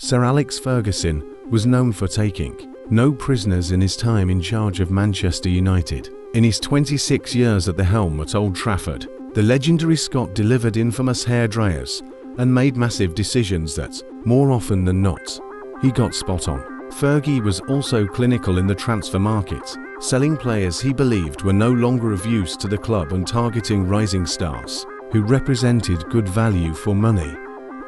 Sir Alex Ferguson was known for taking no prisoners in his time in charge of Manchester United. In his 26 years at the helm at Old Trafford, the legendary Scot delivered infamous hairdryers and made massive decisions that, more often than not, he got spot on. Fergie was also clinical in the transfer market, selling players he believed were no longer of use to the club and targeting rising stars who represented good value for money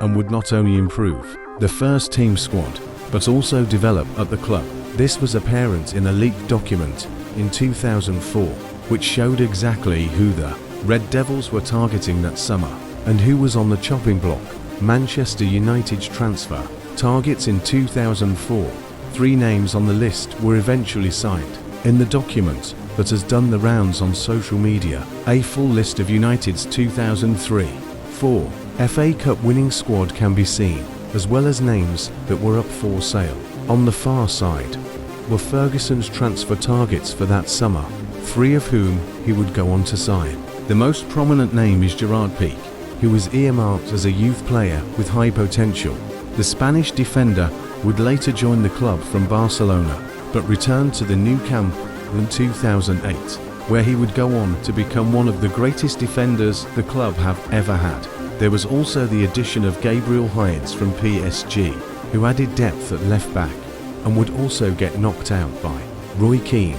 and would not only improve the first team squad but also develop at the club. This was apparent in a leaked document in 2004, which showed exactly who the Red Devils were targeting that summer and who was on the chopping block. Manchester United's transfer targets in 2004. 3 names on the list were eventually signed. In the document that has done the rounds on social media, a full list of United's 2003-04 FA Cup winning squad can be seen, as well as names that were up for sale. On the far side were Ferguson's transfer targets for that summer, 3 of whom he would go on to sign. The most prominent name is Gerard Piqué, who was earmarked as a youth player with high potential. The Spanish defender would later join the club from Barcelona, but returned to the Nou Camp in 2008, where he would go on to become one of the greatest defenders the club have ever had. There was also the addition of Gabriel Heinze from PSG, who added depth at left back and would also get knocked out by Roy Keane.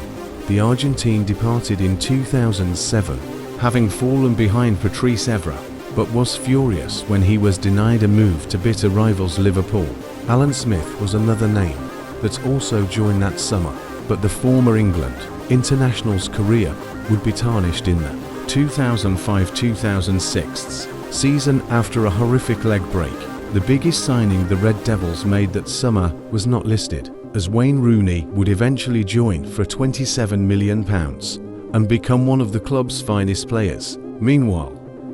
The Argentine departed in 2007, having fallen behind Patrice Evra, but was furious when he was denied a move to bitter rivals Liverpool. Alan Smith was another name that also joined that summer, but the former England international's career would be tarnished in the 2005-2006 season after a horrific leg break. The biggest signing the Red Devils made that summer was not listed, as Wayne Rooney would eventually join for £27 million and become one of the club's finest players. Meanwhile,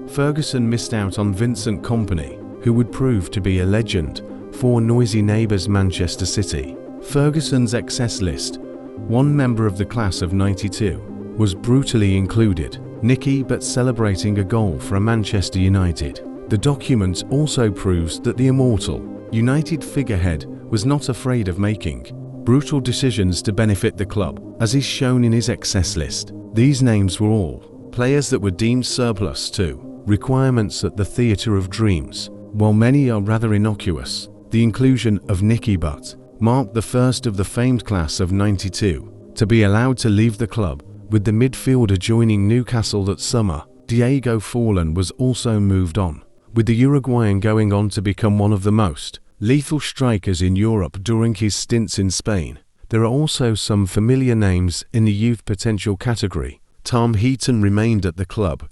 Ferguson missed out on Vincent Kompany, who would prove to be a legend for noisy neighbours Manchester City. Ferguson's excess list, one member of the class of '92, was brutally included, Nicky but celebrating a goal for Manchester United. The document also proves that the immortal United figurehead was not afraid of making brutal decisions to benefit the club, as is shown in his excess list. These names were all players that were deemed surplus to requirements at the Theatre of Dreams. While many are rather innocuous, the inclusion of Nicky Butt marked the first of the famed class of '92 to be allowed to leave the club, with the midfielder joining Newcastle that summer. Diego Forlán was also moved on, with the Uruguayan going on to become one of the most lethal strikers in Europe during his stints in Spain. There are also some familiar names in the youth potential category. Tom Heaton remained at the club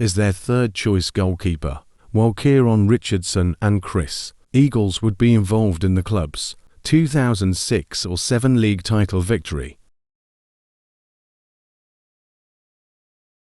as their third-choice goalkeeper, while Kieran Richardson and Chris Eagles would be involved in the club's 2006 or 7 league title victory.